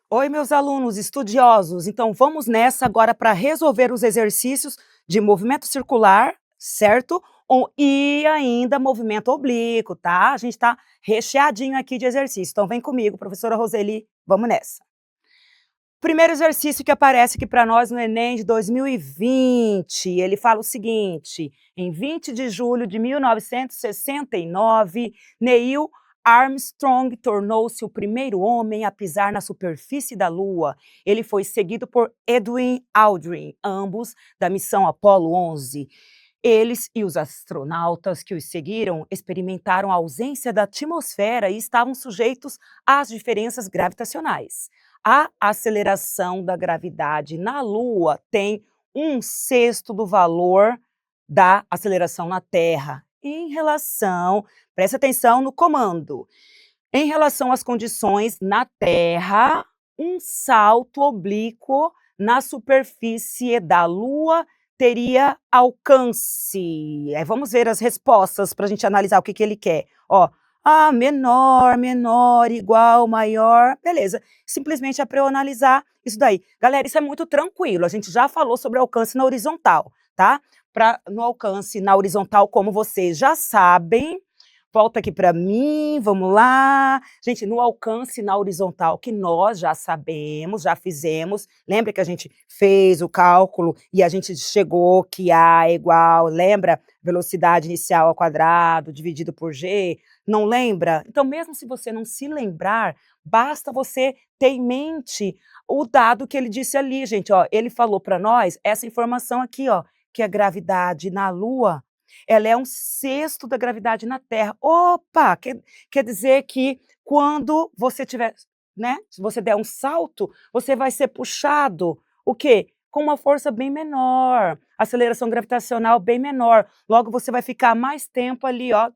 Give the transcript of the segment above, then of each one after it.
Oi, meus alunos estudiosos. Então, vamos nessa agora para resolver os exercícios de movimento circular, certo? E ainda movimento oblíquo, tá? A gente está recheadinho aqui de exercício. Então, vem comigo, professora Roseli, vamos nessa. Primeiro exercício que aparece aqui para nós no Enem de 2020, ele fala o seguinte: em 20 de julho de 1969, Neil Armstrong tornou-se o primeiro homem a pisar na superfície da Lua. Ele foi seguido por Edwin Aldrin, ambos da missão Apollo 11. Eles e os astronautas que os seguiram experimentaram a ausência da atmosfera e estavam sujeitos às diferenças gravitacionais. A aceleração da gravidade na Lua tem 1/6 do valor da aceleração na Terra. Em relação, presta atenção no comando. Em relação às condições na Terra, um salto oblíquo na superfície da Lua teria alcance. Vamos ver as respostas para a gente analisar o que, que ele quer. Ó, menor, menor, igual, maior, beleza. Simplesmente é para eu analisar isso daí. Galera, isso é muito tranquilo, a gente já falou sobre alcance na horizontal, tá? No alcance na horizontal, como vocês já sabem, volta aqui para mim, vamos lá. Gente, no alcance na horizontal, que nós já sabemos, já fizemos. Lembra que a gente fez o cálculo e a gente chegou que A é igual, lembra? Velocidade inicial ao quadrado dividido por G. Não lembra? Então, mesmo se você não se lembrar, basta você ter em mente o dado que ele disse ali, gente. Ó, ele falou para nós essa informação aqui, ó, que a gravidade na Lua ela é 1/6 da gravidade na Terra. Opa! Quer dizer que quando você tiver, né, se você der um salto, você vai ser puxado, o quê? Com uma força bem menor, aceleração gravitacional bem menor. Logo você vai ficar mais tempo ali, ó.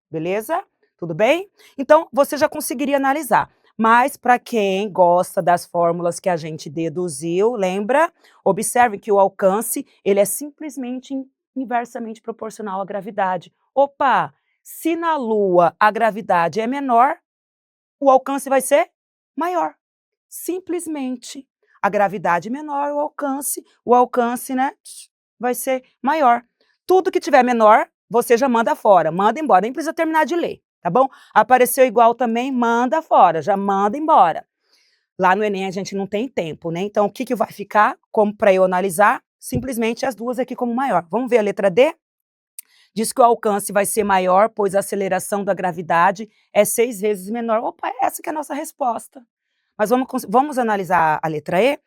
Beleza? Tudo bem? Então, você já conseguiria analisar. Mas para quem gosta das fórmulas que a gente deduziu, lembra? Observe que o alcance, ele é simplesmente inversamente proporcional à gravidade. Opa! Se na Lua a gravidade é menor, o alcance vai ser maior. Simplesmente. A gravidade menor, o alcance, né, vai ser maior. Tudo que tiver menor, você já manda fora, manda embora, nem precisa terminar de ler, tá bom? Apareceu igual também, manda fora, já manda embora. Lá no Enem a gente não tem tempo, né? Então o que vai ficar como para eu analisar? Simplesmente as duas aqui como maior. Vamos ver a letra D? Diz que o alcance vai ser maior, pois a aceleração da gravidade é 6 vezes menor. Opa, essa que é a nossa resposta. Mas vamos analisar a letra E?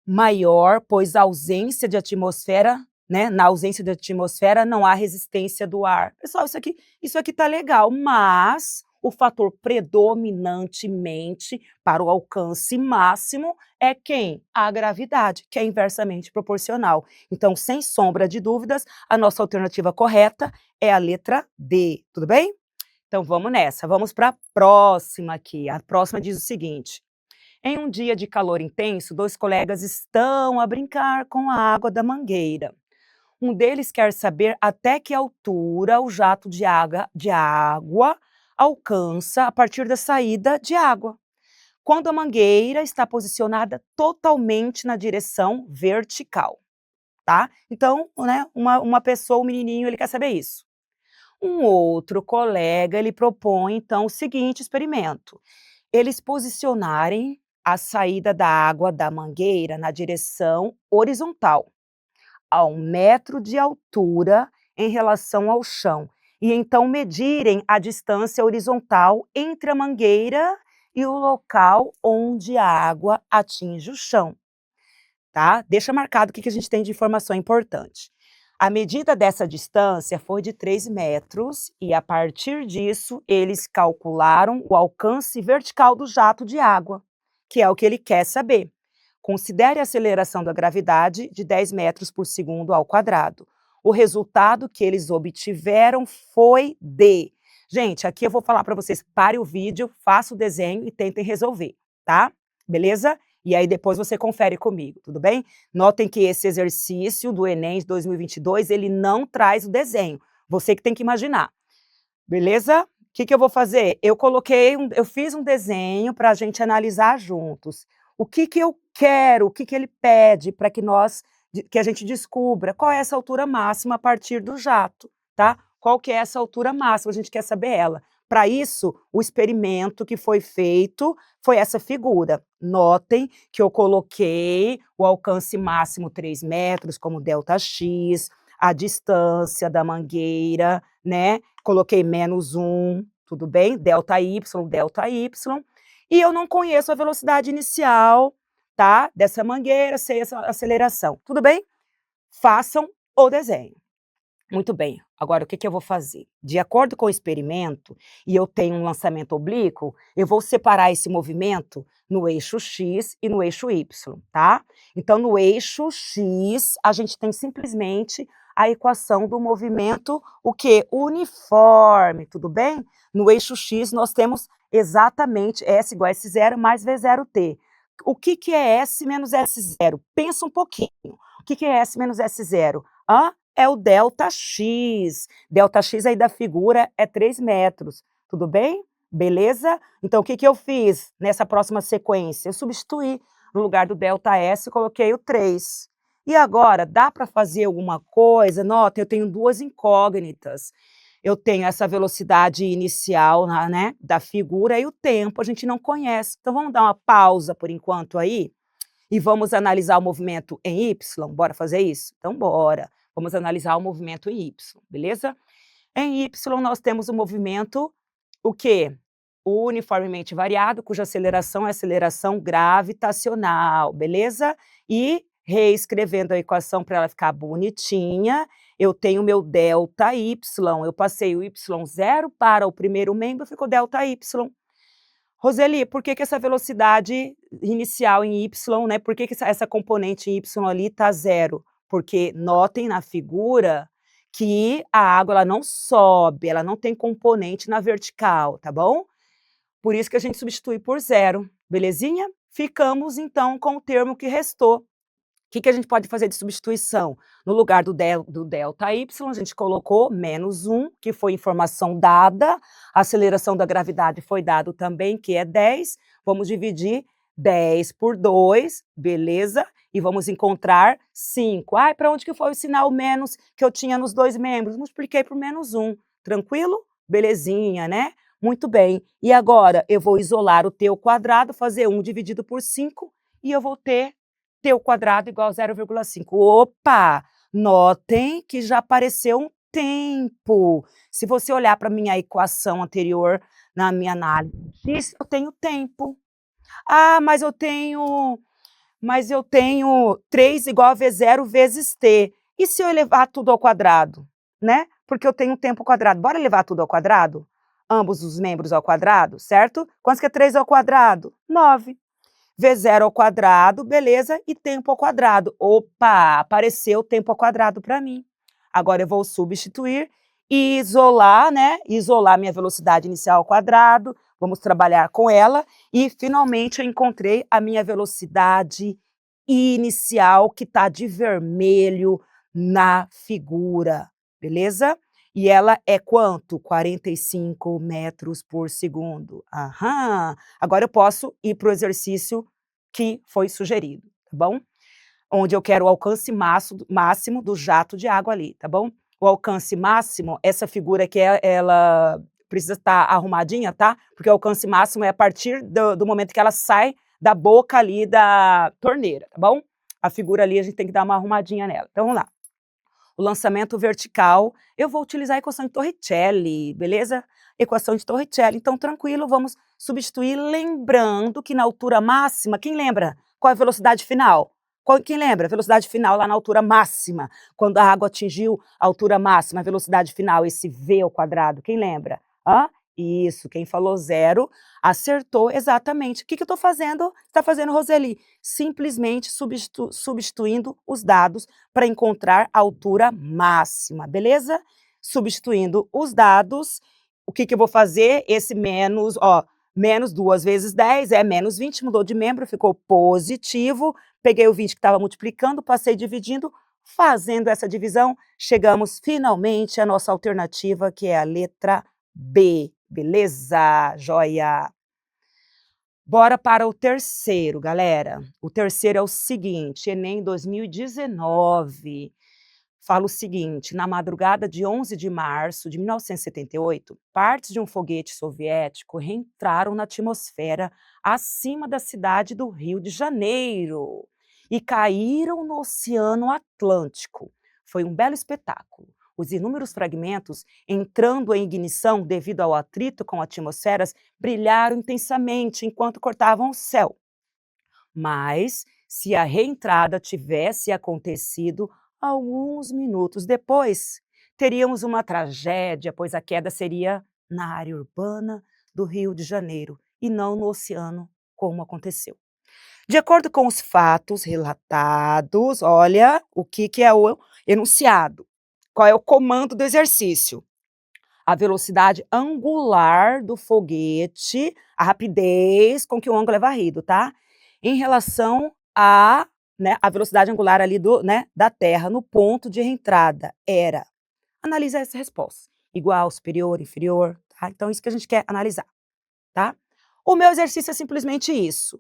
Maior, pois a ausência de atmosfera, né? Na ausência de atmosfera não há resistência do ar. Pessoal, isso aqui tá legal, mas o fator predominantemente para o alcance máximo é quem? A gravidade, que é inversamente proporcional. Então, sem sombra de dúvidas, a nossa alternativa correta é a letra D, tudo bem? Então, vamos nessa, vamos para a próxima aqui. A próxima diz o seguinte: em um dia de calor intenso, 2 colegas estão a brincar com a água da mangueira. Um deles quer saber até que altura o jato de água alcança a partir da saída de água, quando a mangueira está posicionada totalmente na direção vertical, tá? Então, né, uma pessoa, um menininho, ele quer saber isso. Um outro colega, ele propõe, então, o seguinte experimento: eles posicionarem a saída da água da mangueira na direção horizontal, a 1 metro de altura em relação ao chão, e então medirem a distância horizontal entre a mangueira e o local onde a água atinge o chão, tá? Deixa marcado o que a gente tem de informação importante. A medida dessa distância foi de 3 metros e, a partir disso, eles calcularam o alcance vertical do jato de água, que é o que ele quer saber. Considere a aceleração da gravidade de 10 metros por segundo ao quadrado. O resultado que eles obtiveram foi de... Gente, aqui eu vou falar para vocês, pare o vídeo, faça o desenho e tentem resolver, tá? Beleza? E aí depois você confere comigo, tudo bem? Notem que esse exercício do Enem de 2022, ele não traz o desenho, você que tem que imaginar, beleza? O que que eu vou fazer? Eu fiz um desenho para a gente analisar juntos. O que que eu quero, o que que ele pede para que a gente descubra qual é essa altura máxima a partir do jato, tá? Qual que é essa altura máxima, a gente quer saber ela. Para isso, o experimento que foi feito foi essa figura. Notem que eu coloquei o alcance máximo 3 metros como ΔX, a distância da mangueira, né? Coloquei -1, tudo bem? ΔY, ΔY. E eu não conheço a velocidade inicial, tá? Dessa mangueira, sei essa aceleração. Tudo bem? Façam o desenho. Muito bem, agora o que que eu vou fazer? De acordo com o experimento, e eu tenho um lançamento oblíquo, eu vou separar esse movimento no eixo X e no eixo Y, tá? Então, no eixo X, a gente tem simplesmente a equação do movimento, o quê? Uniforme, tudo bem? No eixo X, nós temos exatamente S igual a S0 mais V0T. O que que é S menos S0? Pensa um pouquinho. O que que é S menos S0? É o ΔX. ΔX aí da figura é 3 metros, tudo bem? Beleza? Então, o que que eu fiz nessa próxima sequência? Eu substituí, no lugar do ΔS, coloquei o 3. E agora, dá para fazer alguma coisa? Nota, eu tenho 2 incógnitas. Eu tenho essa velocidade inicial, né, da figura e o tempo, a gente não conhece. Então, vamos dar uma pausa por enquanto aí? E vamos analisar o movimento em Y? Bora fazer isso? Então bora. Vamos analisar o movimento em Y, beleza? Em Y nós temos o movimento, o quê? Uniformemente variado, cuja aceleração é aceleração gravitacional, beleza? E reescrevendo a equação para ela ficar bonitinha, eu tenho meu ΔY, eu passei o Y0 para o primeiro membro, ficou ΔY. Roseli, por que que essa velocidade inicial em y, né, por que que essa componente em y ali está 0? Porque notem na figura que a água ela não sobe, ela não tem componente na vertical, tá bom? Por isso que a gente substitui por 0, belezinha? Ficamos então com o termo que restou. O que que a gente pode fazer de substituição? No lugar do ΔY, a gente colocou -1, que foi informação dada, a aceleração da gravidade foi dado também, que é 10, vamos dividir 10 por 2, beleza? E vamos encontrar 5. Ai, para onde que foi o sinal menos que eu tinha nos 2 membros? Multipliquei por -1, tranquilo? Belezinha, né? Muito bem. E agora eu vou isolar o t ao quadrado, fazer 1 dividido por 5, e eu vou ter t ao quadrado igual a 0,5. Opa! Notem que já apareceu um tempo. Se você olhar para a minha equação anterior, na minha análise, eu tenho tempo. Ah, mas eu tenho 3 igual a V0 vezes t. E se eu elevar tudo ao quadrado, né? Porque eu tenho tempo ao quadrado. Bora elevar tudo ao quadrado? Ambos os membros ao quadrado, certo? Quanto que é 3 ao quadrado? 9. V0 ao quadrado, beleza, e tempo ao quadrado. Opa, apareceu tempo ao quadrado para mim. Agora eu vou substituir e isolar, né? Isolar minha velocidade inicial ao quadrado. Vamos trabalhar com ela. E finalmente eu encontrei a minha velocidade inicial, que está de vermelho na figura, beleza? E ela é quanto? 45 metros por segundo. Aham! Agora eu posso ir para o exercício que foi sugerido, tá bom? Onde eu quero o alcance máximo do jato de água ali, tá bom? O alcance máximo, essa figura aqui, ela precisa estar arrumadinha, tá? Porque o alcance máximo é a partir do momento que ela sai da boca ali da torneira, tá bom? A figura ali a gente tem que dar uma arrumadinha nela. Então vamos lá. O lançamento vertical, eu vou utilizar a equação de Torricelli, beleza? Equação de Torricelli, então tranquilo, vamos substituir, lembrando que na altura máxima, quem lembra qual é a velocidade final? Quem lembra? A velocidade final lá na altura máxima, quando a água atingiu a altura máxima, a velocidade final, esse v ao quadrado, quem lembra? Isso, quem falou 0 acertou exatamente. O que que eu estou fazendo? Está fazendo, Roseli? Simplesmente substituindo os dados para encontrar a altura máxima, beleza? Substituindo os dados, o que que eu vou fazer? Esse menos, Menos 2 vezes 10 é menos 20, mudou de membro, ficou positivo. Peguei o 20 que estava multiplicando, passei dividindo, fazendo essa divisão, chegamos finalmente à nossa alternativa, que é a letra B. Beleza? Joia! Bora para o terceiro, galera. O terceiro é o seguinte, Enem 2019. Fala o seguinte: na madrugada de 11 de março de 1978, partes de um foguete soviético reentraram na atmosfera acima da cidade do Rio de Janeiro e caíram no Oceano Atlântico. Foi um belo espetáculo. Os inúmeros fragmentos, entrando em ignição devido ao atrito com atmosferas, brilharam intensamente enquanto cortavam o céu. Mas, se a reentrada tivesse acontecido alguns minutos depois, teríamos uma tragédia, pois a queda seria na área urbana do Rio de Janeiro e não no oceano, como aconteceu. De acordo com os fatos relatados, olha o que é o enunciado. Qual é o comando do exercício? A velocidade angular do foguete, a rapidez com que o ângulo é varrido, tá? Em relação a, né, a velocidade angular ali da Terra no ponto de reentrada era. Analisa essa resposta. Igual, superior, inferior, tá? Então, isso que a gente quer analisar, tá? O meu exercício é simplesmente isso.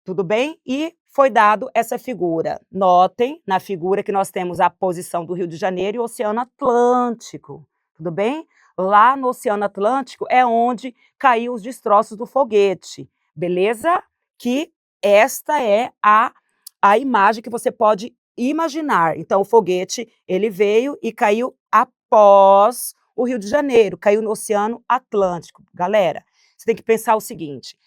Tudo bem? E foi dado essa figura. Notem na figura que nós temos a posição do Rio de Janeiro e o Oceano Atlântico. Tudo bem? Lá no Oceano Atlântico é onde caiu os destroços do foguete. Beleza? Que esta é a imagem que você pode imaginar. Então, o foguete, ele veio e caiu após o Rio de Janeiro, caiu no Oceano Atlântico. Galera, você tem que pensar o seguinte: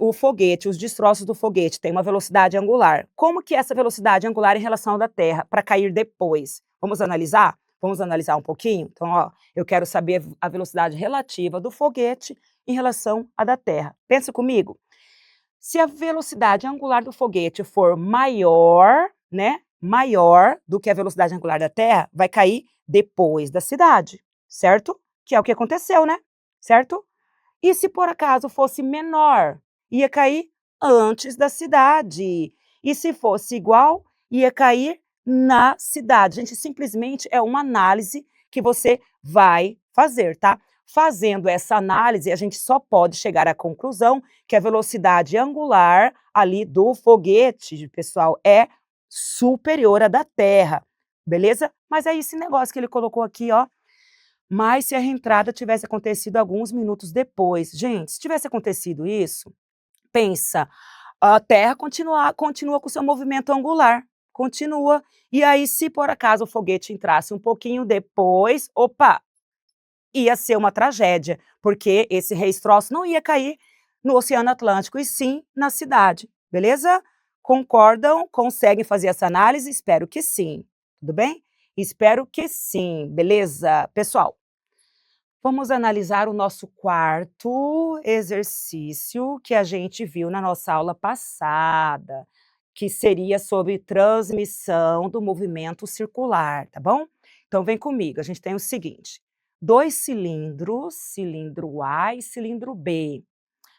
o foguete, os destroços do foguete têm uma velocidade angular. Como que é essa velocidade angular em relação à da Terra para cair depois? Vamos analisar? Vamos analisar um pouquinho? Então, ó, eu quero saber a velocidade relativa do foguete em relação à da Terra. Pensa comigo. Se a velocidade angular do foguete for maior, né, maior do que a velocidade angular da Terra, vai cair depois da cidade, certo? Que é o que aconteceu, né? Certo? E se por acaso fosse menor, ia cair antes da cidade. E se fosse igual, ia cair na cidade. Gente, simplesmente é uma análise que você vai fazer, tá? Fazendo essa análise, a gente só pode chegar à conclusão que a velocidade angular ali do foguete, pessoal, é superior à da Terra, beleza? Mas é esse negócio que ele colocou aqui, ó. Mas se a reentrada tivesse acontecido alguns minutos depois. Gente, se tivesse acontecido isso, pensa, a Terra continua com seu movimento angular, continua. E aí, se por acaso o foguete entrasse um pouquinho depois, opa, ia ser uma tragédia, porque esse reestroço não ia cair no Oceano Atlântico, e sim na cidade, beleza? Concordam? Conseguem fazer essa análise? Espero que sim, tudo bem? Espero que sim, beleza? Pessoal, vamos analisar o nosso quarto exercício que a gente viu na nossa aula passada, que seria sobre transmissão do movimento circular, tá bom? Então vem comigo, a gente tem o seguinte: 2 cilindros, cilindro A e cilindro B.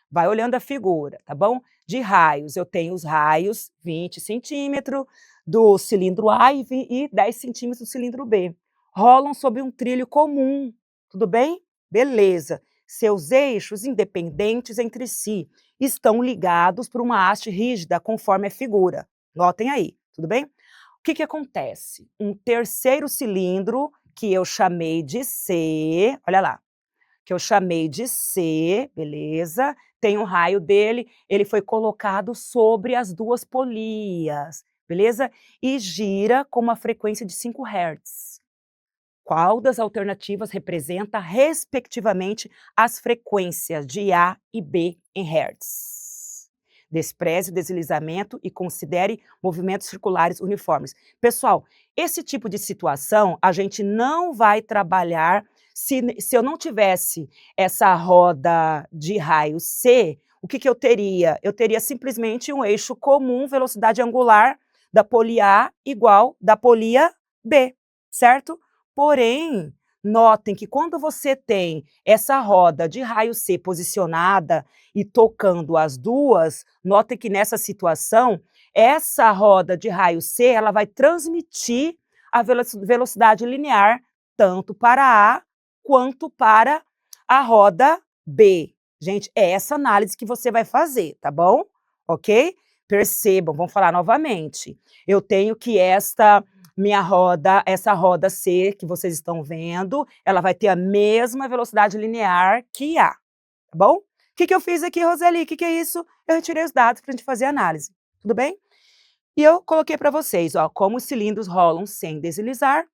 Vai olhando a figura, tá bom? De raios, eu tenho os raios 20 centímetros do cilindro A e 10 centímetros do cilindro B. Rolam sobre um trilho comum, tudo bem? Beleza. Seus eixos, independentes entre si, estão ligados por uma haste rígida, conforme a figura. Notem aí, tudo bem? O que acontece? Um terceiro cilindro, que eu chamei de C, olha lá, que eu chamei de C, beleza? Tem um raio dele, ele foi colocado sobre as duas polias, beleza? E gira com uma frequência de 5 Hz. Qual das alternativas representa, respectivamente, as frequências de A e B em Hertz? Despreze o deslizamento e considere movimentos circulares uniformes. Pessoal, esse tipo de situação a gente não vai trabalhar se eu não tivesse essa roda de raio C, o que eu teria? Eu teria simplesmente um eixo comum, velocidade angular da polia A igual da polia B, certo? Porém, Notem que quando você tem essa roda de raio C posicionada e tocando as duas, notem que nessa situação, essa roda de raio C, ela vai transmitir a velocidade linear tanto para A quanto para a roda B. Gente, é essa análise que você vai fazer, tá bom? Ok? Percebam, vamos falar novamente. Eu tenho que essa roda C que vocês estão vendo, ela vai ter a mesma velocidade linear que A, tá bom? O que eu fiz aqui, Roseli? O que é isso? Eu retirei os dados para a gente fazer a análise, tudo bem? E eu coloquei para vocês, ó, como os cilindros rolam sem deslizar,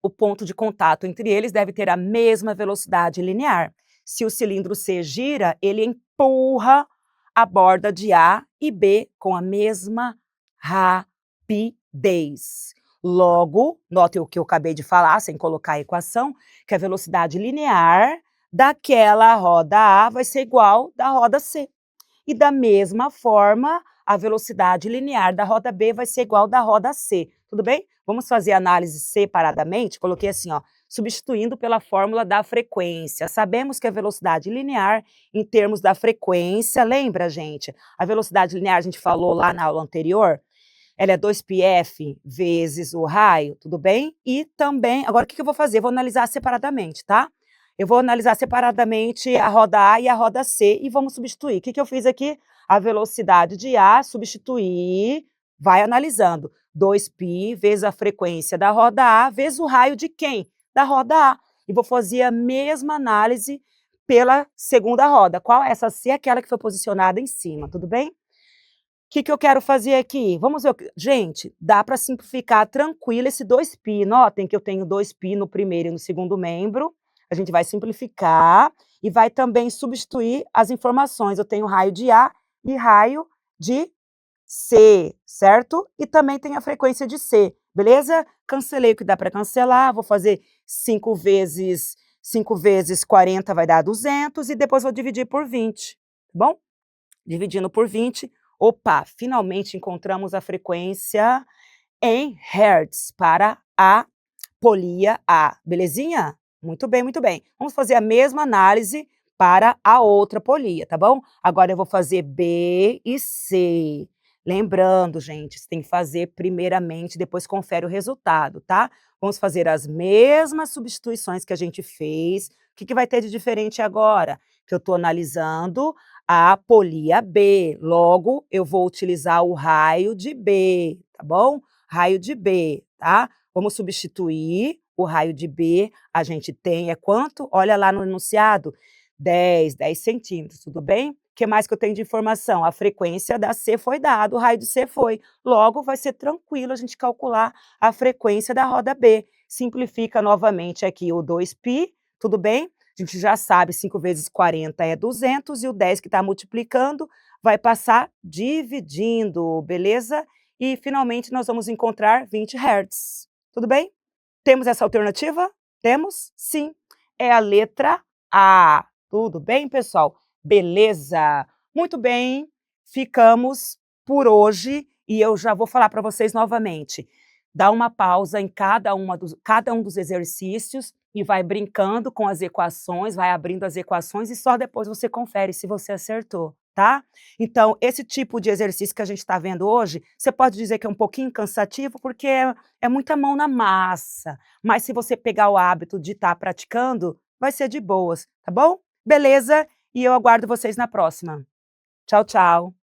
o ponto de contato entre eles deve ter a mesma velocidade linear. Se o cilindro C gira, ele empurra a borda de A e B com a mesma rapidez. Logo, notem o que eu acabei de falar, sem colocar a equação, que a velocidade linear daquela roda A vai ser igual da roda C. E da mesma forma, a velocidade linear da roda B vai ser igual da roda C. Tudo bem? Vamos fazer a análise separadamente? Coloquei assim, ó, substituindo pela fórmula da frequência. Sabemos que a velocidade linear, em termos da frequência, lembra, gente? A velocidade linear, a gente falou lá na aula anterior, ela é 2πf vezes o raio, tudo bem? E também, agora o que eu vou fazer? Eu vou analisar separadamente, tá? Eu vou analisar separadamente a roda A e a roda C e vamos substituir. O que eu fiz aqui? A velocidade de A, substituir, vai analisando. 2π vezes a frequência da roda A, vezes o raio de quem? Da roda A. E vou fazer a mesma análise pela segunda roda. Qual é essa C? Aquela que foi posicionada em cima, tudo bem? O que eu quero fazer aqui? Vamos ver. Gente, dá para simplificar tranquilo esse 2π. Notem que eu tenho 2π no primeiro e no segundo membro. A gente vai simplificar e vai também substituir as informações. Eu tenho raio de A e raio de C, certo? E também tem a frequência de C, beleza? Cancelei o que dá para cancelar, vou fazer 5 vezes 40 vai dar 200 e depois vou dividir por 20, tá bom? Dividindo por 20, opa, finalmente encontramos a frequência em hertz para a polia A, belezinha? Muito bem, muito bem. Vamos fazer a mesma análise para a outra polia, tá bom? Agora eu vou fazer B e C. Lembrando, gente, você tem que fazer primeiramente, depois confere o resultado, tá? Vamos fazer as mesmas substituições que a gente fez. O que vai ter de diferente agora? Que eu estou analisando a polia B. Logo, eu vou utilizar o raio de B, tá bom? Raio de B, tá? Vamos substituir o raio de B, a gente tem, é quanto? Olha lá no enunciado, 10 centímetros, tudo bem? O que mais que eu tenho de informação? A frequência da C foi dada, o raio de C foi. Logo, vai ser tranquilo a gente calcular a frequência da roda B. Simplifica novamente aqui o 2π, tudo bem? A gente já sabe, 5 vezes 40 é 200, e o 10 que está multiplicando vai passar dividindo, beleza? E, finalmente, nós vamos encontrar 20 Hz. Tudo bem? Temos essa alternativa? Temos? Sim. É a letra A. Tudo bem, pessoal? Beleza. Muito bem. Ficamos por hoje e eu já vou falar para vocês novamente. Dá uma pausa em cada um dos exercícios e vai brincando com as equações, vai abrindo as equações e só depois você confere se você acertou, tá? Então, esse tipo de exercício que a gente está vendo hoje, você pode dizer que é um pouquinho cansativo, porque é muita mão na massa, mas se você pegar o hábito de estar praticando, vai ser de boas, tá bom? Beleza? E eu aguardo vocês na próxima. Tchau, tchau.